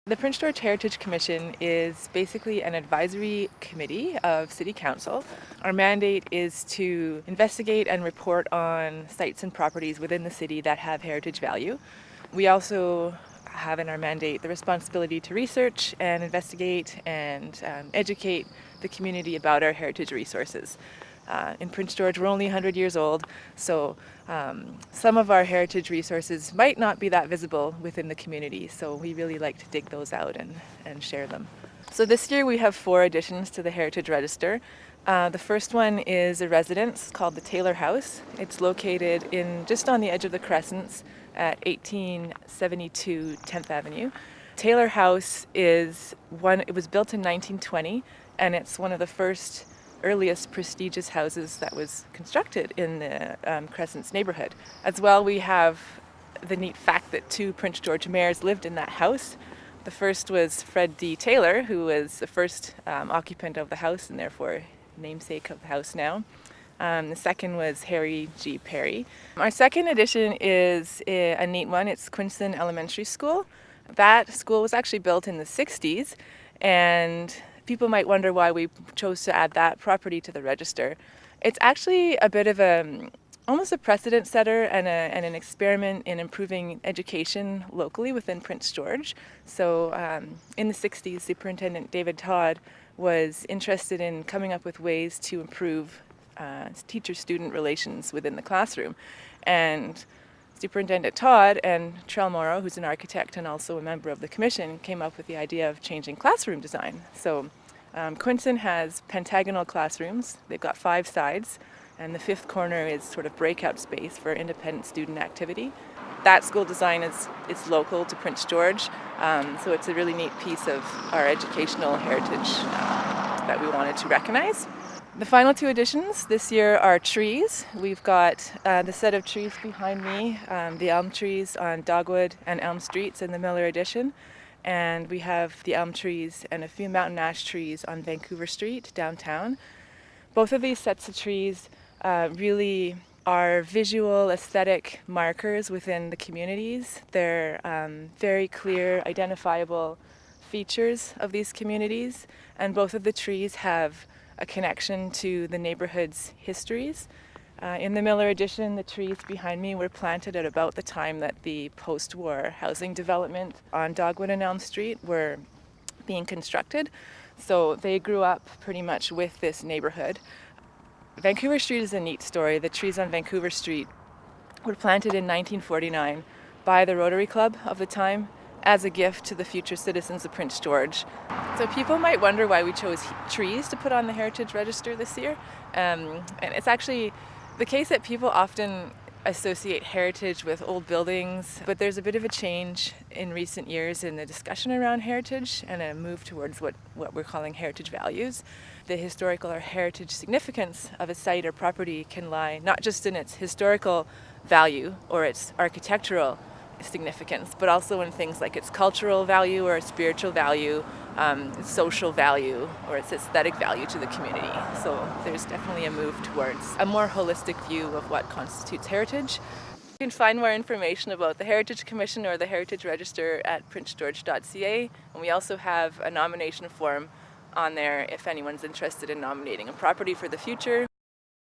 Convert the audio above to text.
The Prince George Heritage Commission is basically an advisory committee of City Council. Our mandate is to investigate and report on sites and properties within the city that have heritage value. We also have in our mandate the responsibility to research and investigate and educate the community about our heritage resources. In Prince George, we're only 100 years old, so some of our heritage resources might not be that visible within the community, so we really like to dig those out and share them. So this year we have 4 additions to the Heritage Register. The first one is a residence called the Taylor House. It's located just on the edge of the Crescents at 1872 10th Avenue. Taylor House it was built in 1920, and it's one of the first earliest prestigious houses that was constructed in the Crescents neighborhood. As well, we have the neat fact that 2 Prince George mayors lived in that house. The first was Fred D. Taylor, who was the first occupant of the house and therefore namesake of the house now. The second was Harry G. Perry. Our second addition is a neat one. It's Quinson Elementary School. That school was actually built in the 60s, and people might wonder why we chose to add that property to the register. It's actually a bit of almost a precedent setter and an experiment in improving education locally within Prince George. So in the 60s, Superintendent David Todd was interested in coming up with ways to improve teacher-student relations within the classroom. And Superintendent Todd and Trell Morrow, who's an architect and also a member of the commission, came up with the idea of changing classroom design. So Quinson has pentagonal classrooms. They've got 5 sides, and the 5th corner is sort of breakout space for independent student activity. That school design is local to Prince George, so it's a really neat piece of our educational heritage that we wanted to recognize. The final 2 additions this year are trees. We've got the set of trees behind me, the elm trees on Dogwood and Elm Streets in the Miller Addition. And we have the elm trees and a few mountain ash trees on Vancouver Street downtown. Both of these sets of trees really are visual, aesthetic markers within the communities. They're very clear, identifiable features of these communities, and both of the trees have a connection to the neighborhood's histories. In the Miller Addition, the trees behind me were planted at about the time that the post-war housing development on Dogwood and Elm Street were being constructed. So they grew up pretty much with this neighborhood. Vancouver Street is a neat story. The trees on Vancouver Street were planted in 1949 by the Rotary Club of the time as a gift to the future citizens of Prince George. So people might wonder why we chose trees to put on the Heritage Register this year. And it's actually the case that people often associate heritage with old buildings, but there's a bit of a change in recent years in the discussion around heritage and a move towards what we're calling heritage values. The historical or heritage significance of a site or property can lie not just in its historical value or its architectural significance, but also in things like its cultural value or spiritual value, its social value, or its aesthetic value to the community. So there's definitely a move towards a more holistic view of what constitutes heritage. You can find more information about the Heritage Commission or the Heritage Register at princegeorge.ca, and we also have a nomination form on there if anyone's interested in nominating a property for the future.